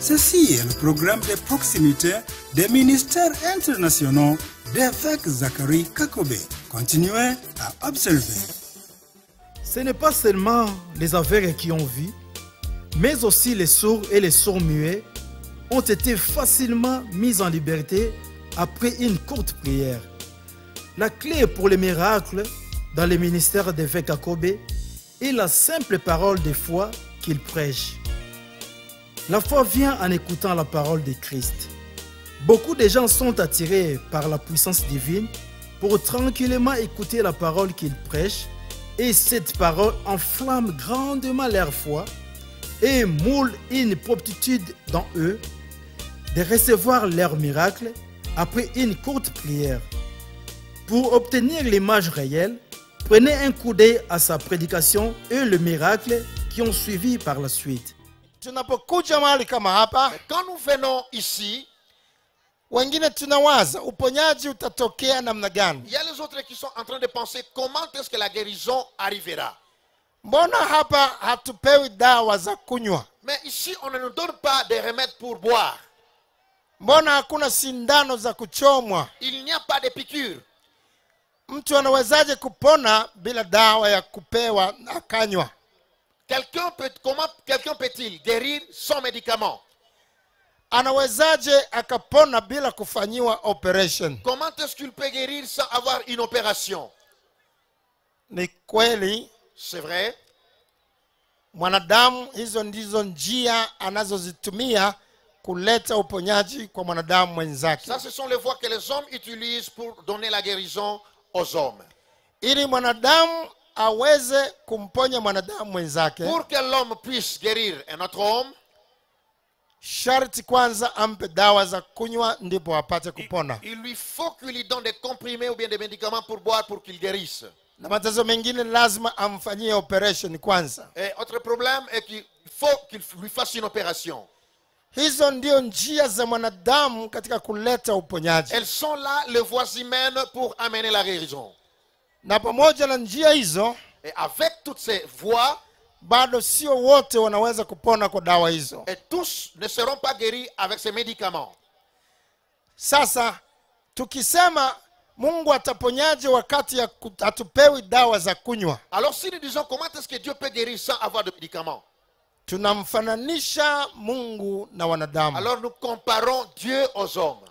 Ceci est le programme de proximité des ministères internationaux d'évêque Zacharie Kakobe. Continuez à observer. Ce n'est pas seulement les aveugles qui ont vu, mais aussi les sourds et les sourds-muets ont été facilement mis en liberté après une courte prière. La clé pour les miracles dans le ministère d'évêque Kakobe est la simple parole de foi qu'il prêche. La foi vient en écoutant la parole de Christ. Beaucoup de gens sont attirés par la puissance divine pour tranquillement écouter la parole qu'il prêche, et cette parole enflamme grandement leur foi et moule une promptitude dans eux de recevoir leur miracle après une courte prière. Pour obtenir l'image réelle, prenez un coup d'œil à sa prédication et le miracle qui ont suivi par la suite. Tunapokuja mahali kama hapa, quand nous venons ici, wengine tunawaza uponyaji utatokea namna gani? Il y a les autres qui sont en train de penser comment est-ce que la guérison arrivera. Mbona hapa hatupewi dawa za kunywa? Mais ici on ne nous donne pas des remèdes pour boire. Mbona hakuna sindano za kuchomwa? Il n'y a pas de piqûre. Mtu anawezaje kupona bila dawa ya kupewa akanywa? Comment quelqu'un peut-il guérir sans médicament? Anawezaje akapona bila kufanyiwa operation? Comment est-ce qu'il peut guérir sans avoir une opération? Ni kweli, c'est vrai. Mwanadamu hizo ndizo njia anazozitumia kuleta uponyaji kwa mwanadamu mwenzake. Ça, ce sont les voies que les hommes utilisent pour donner la guérison aux hommes. Ili mwanadamu aweze kumponya mwanadamu mwenzake, pour que l'homme puisse guérir un autre homme, sharti kwanza ampe dawa za kunywa ndipo apate kupona. Il lui faut qu'il lui donne des comprimés ou bien des médicaments pour boire pour qu'il guérisse. Na matatizo mengine lazima amfanyie operation kwanza. Et autre problème est qu'il faut qu'il lui fasse une opération. Hizo ndio njia za mwanadamu katika kuleta uponyaji. Elles sont là les voies humaines pour amener la guérison. Na pamoja na njia hizo, et avec toutes ces voies, bado sio wote wanaweza kupona kwa dawa hizo. Et tous ne seront pas guéris avec ces médicaments. Sasa tukisema Mungu ataponyaje wakati hatupewi dawa za kunywa? Alors si nous disons comment est-ce que Dieu peut guérir sans avoir de médicaments? Tunamfananisha Mungu na wanadamu. Alors nous comparons Dieu aux hommes.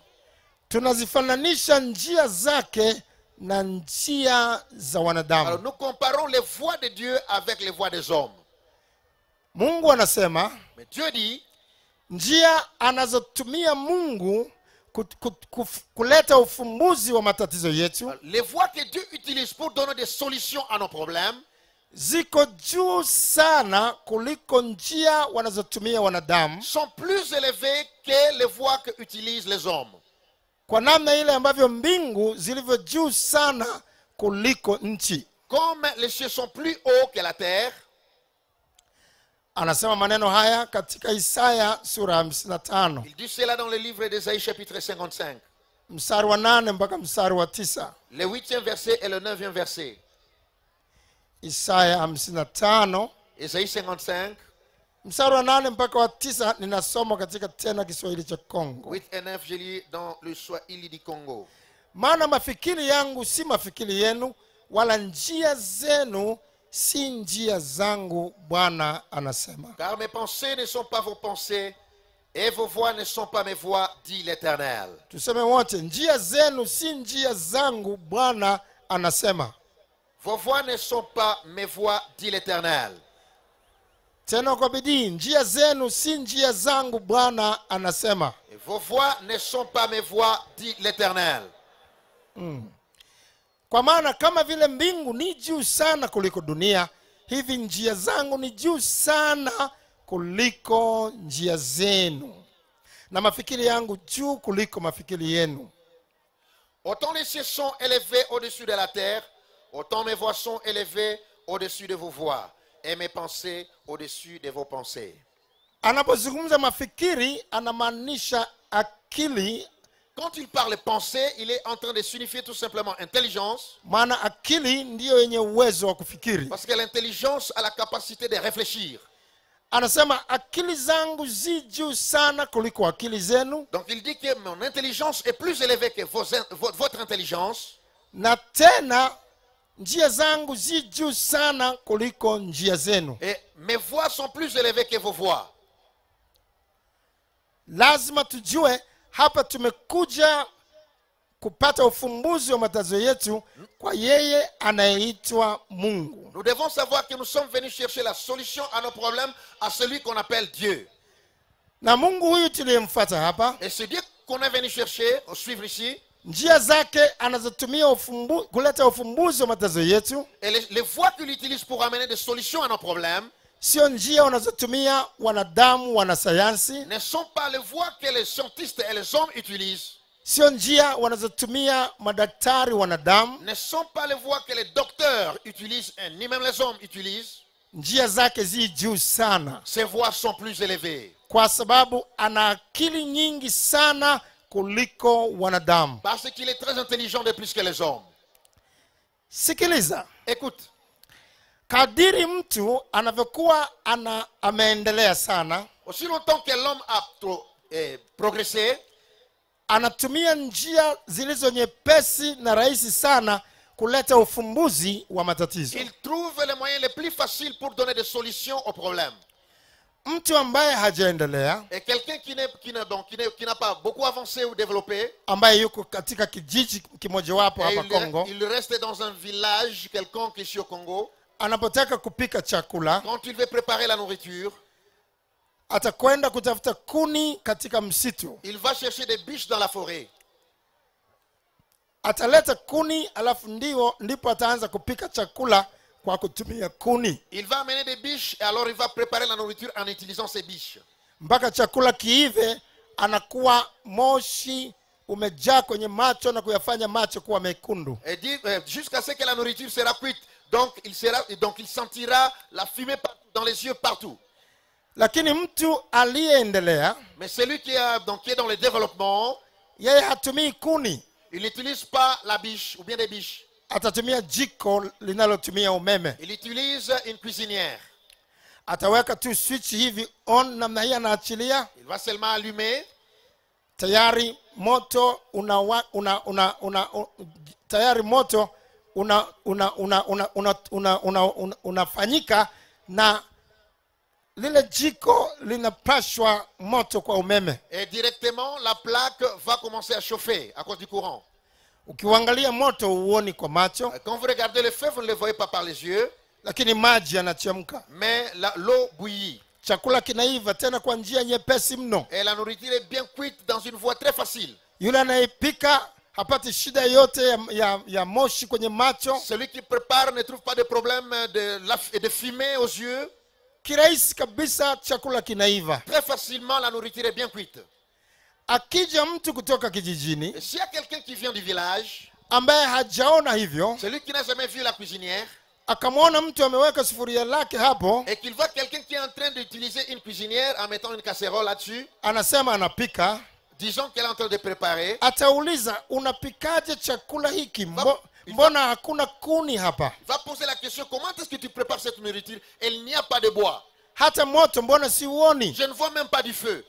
Tunazifananisha njia zake na njia za wanadamu. Alors nous comparons les voies de Dieu avec les voies des hommes. Mungu anasema, mais Dieu dit, njia anazotumia Mungu kuleta ufumbuzi wa matatizo yetu, les voies que Dieu utilise pour donner des solutions à nos problèmes, ziko juu sana kuliko njia wanazotumia wanadamu, sont plus élevées que les voies que utilisent les hommes. Kwa namna ile ambavyo mbingu zilivyo juu sana kuliko nchi. Comme les cieux sont plus hauts que la terre. Anasema maneno haya katika Isaya sura 55. Il dit cela dans le livre d'Ésaïe chapitre 55. Mstari wa 8 mpaka mstari wa 9. Le 8e verset et le 9e verset. Isaya 55, Isaïe 55. Mstari wa 8 mpaka wa 9 ninasoma katika tena Kiswahili cha Kongo. 8 et 9 je lis dans le Swahili du Congo. Maana mafikiri yangu si mafikiri yenu, wala njia zenu si njia zangu, Bwana anasema. Car mes pensées ne sont pas vos pensées et vos voies ne sont pas mes voies, dit l'Éternel. Tuseme wote, njia zenu si njia zangu, Bwana anasema. Vos voies ne sont pas mes voies, dit l'Éternel. Tena kwa bidii, njia zenu si njia zangu, Bwana anasema. Et vos voies ne sont pas mes voies, dit l'Éternel. Kwa maana kama vile mbingu ni juu sana kuliko dunia, hivi njia zangu ni juu sana kuliko njia zenu, na mafikiri yangu juu kuliko mafikiri yenu. Autant les cieux sont élevés au-dessus de la terre, autant mes voies sont élevées au-dessus de vos voies, et mes pensées au-dessus de vos pensées. Anapozungumza mafikiri anamaanisha akili. Quand il parle pensée, il est en train de signifier tout simplement intelligence. Maana akili ndiyo yenye uwezo wa kufikiri. Parce que l'intelligence a la capacité de réfléchir. Anasema akili zangu zi juu sana kuliko akili zenu. Donc il dit que mon intelligence est plus élevée que votre intelligence. Na tena njia zangu zi juu sana kuliko njia zenu. Et mes voies sont plus élevées que vos voies. Lazima tujue hapa tumekuja kupata ufumbuzi wa matatizo yetu kwa yeye anayeitwa Mungu. Nous devons savoir que nous sommes venus chercher la solution à nos problèmes à celui qu'on appelle Dieu. Na Mungu huyu tuliyemfuata hapa, Et c'est Dieu qu'on est venu chercher, suivre ici. Njia zake anazotumia kuleta ufumbuzi wa matatizo yetu. Et les voies qu'il utilise pour amener des solutions à nos problèmes, sio njia wanazotumia wanadamu wanasayansi, ne sont pas les voies que les scientifiques et les hommes utilisent. Sio njia wanazotumia madaktari wanadamu, ne sont pas les voies que les docteurs utilisent, ni même les hommes utilisent. Njia zake zi juu sana. Ces voies sont plus élevées. Kwa sababu ana akili nyingi sana kuliko wanadamu. Parce qu'il est très intelligent de plus que les hommes. Sikiliza. Écoute. Kadiri mtu anavyokuwa ameendelea sana, aussi longtemps que l'homme a progressé, anatumia njia zilizo nyepesi na rahisi sana kuleta ufumbuzi wa matatizo. Il trouve les moyens les plus faciles pour donner des solutions aux problèmes. Mtu ambaye hajaendelea, et quelqu'un qui n'a pas beaucoup avancé ou développé, ambaye yuko katika kijiji kimojawapo hapa Kongo, il reste dans un village quelconque ici au Congo, anapotaka kupika chakula, quand il veut préparer la nourriture, atakwenda kutafuta kuni katika msitu. Il va chercher des biches dans la forêt. Ataleta kuni alafu ndipo ataanza kupika chakula kwa kutumia kuni. Il va amener des biches et alors il va préparer la nourriture en utilisant ces biches. Mpaka chakula kiive, anakuwa moshi umejaa kwenye macho na kuyafanya macho kuwa mekundu. Et dit jusqu'à ce que la nourriture sera cuite. Donc il sentira la fumée dans les yeux partout. Lakini mtu aliyeendelea, mais celui qui est dans le développement, yeye hatumii kuni. Il n'utilise pas la biche ou bien des biches. Atatumia jiko linalotumia umeme. Il utilise une cuisinière. Ataweka tu switch hivi on namna hii, anaachilia. Il va seulement allumer. Tayari moto tayari moto unafanyika na lile jiko linapashwa moto kwa umeme. Et directement la plaque va commencer à chauffer à cause du courant. Ukiangalia moto uoni kwa macho. Quand vous regardez le feu, vous ne le voyez pas par les yeux. Lakini maji yanachemka. Mais l'eau bouillit. Chakula kinaiva tena kwa njia nyepesi mno. Et la nourriture est bien cuite dans une voie très facile. Yule anayepika hapati shida yote ya moshi kwenye macho. Celui qui prépare ne trouve pas de problème de fumée aux yeux. Kirahisi kabisa chakula kinaiva. Très facilement la nourriture est bien cuite. Akija mtu kutoka kijijini, s'il y a quelqu'un qui vient du village, ambaye hajaona hivyo, celui qui n'a jamais vu la cuisinière, akamwona mtu ameweka sufuria lake hapo, et qu'il voit quelqu'un qui est en train d'utiliser une cuisinière en mettant une casserole là-dessus, anasema anapika, disons qu'elle est en train de préparer, atauliza unapikaje chakula hiki? Mbona hakuna kuni hapa? Va poser la question, comment est-ce que tu prépares cette nourriture? Il n'y a pas de bois. Hata moto mbona siuoni? Je ne vois même pas du feu.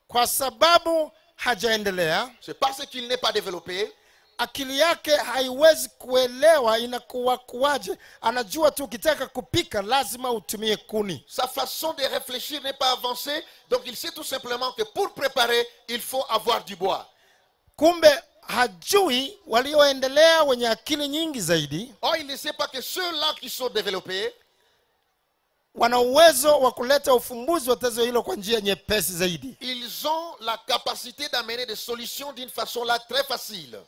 Kwa sababu hajaendelea, c'est parce qu'il n'est pas développé. Akili yake haiwezi kuelewa inakuwa kuaje. Anajua tu ukitaka kupika lazima utumie kuni. Sa façon de réfléchir n'est pas avancée, donc il sait tout simplement que pour préparer, il faut avoir du bois. Kumbe hajui walioendelea wenye akili nyingi zaidi. Oh, il ne sait pas que ceux-là qui sont développés wana uwezo wa kuleta ufumbuzi wa tatizo hilo kwa njia nyepesi zaidi. Ils ont la capacité d'amener des solutions d'une façon là très facile.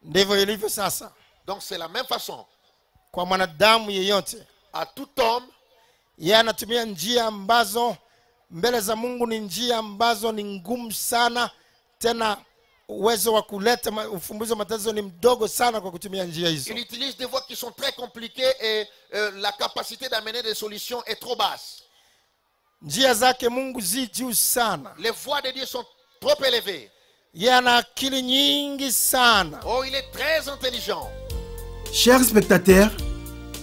Ndivyo ilivyo sasa. Donc c'est la même façon. Kwa mwanadamu yeyote, à tout homme, yeye anatumia njia ambazo mbele za Mungu ni njia ambazo ni ngumu sana, tena uwezo wa kuleta ufumbuzi wa matatizo ni mdogo sana kwa kutumia njia hizo. Il utilise des voies qui sont très compliquées et la capacité d'amener des solutions est trop basse. Njia zake Mungu zi juu sana. Les voies de Dieu sont trop élevées. Yeye ana akili nyingi sana. Oh, il est très intelligent. Chers spectateurs,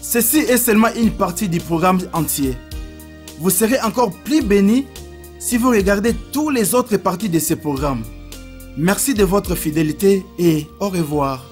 Ceci est seulement une partie du programme entier. Vous serez encore plus bénis si vous regardez tous les autres parties de ce programme. Merci de votre fidélité et au revoir.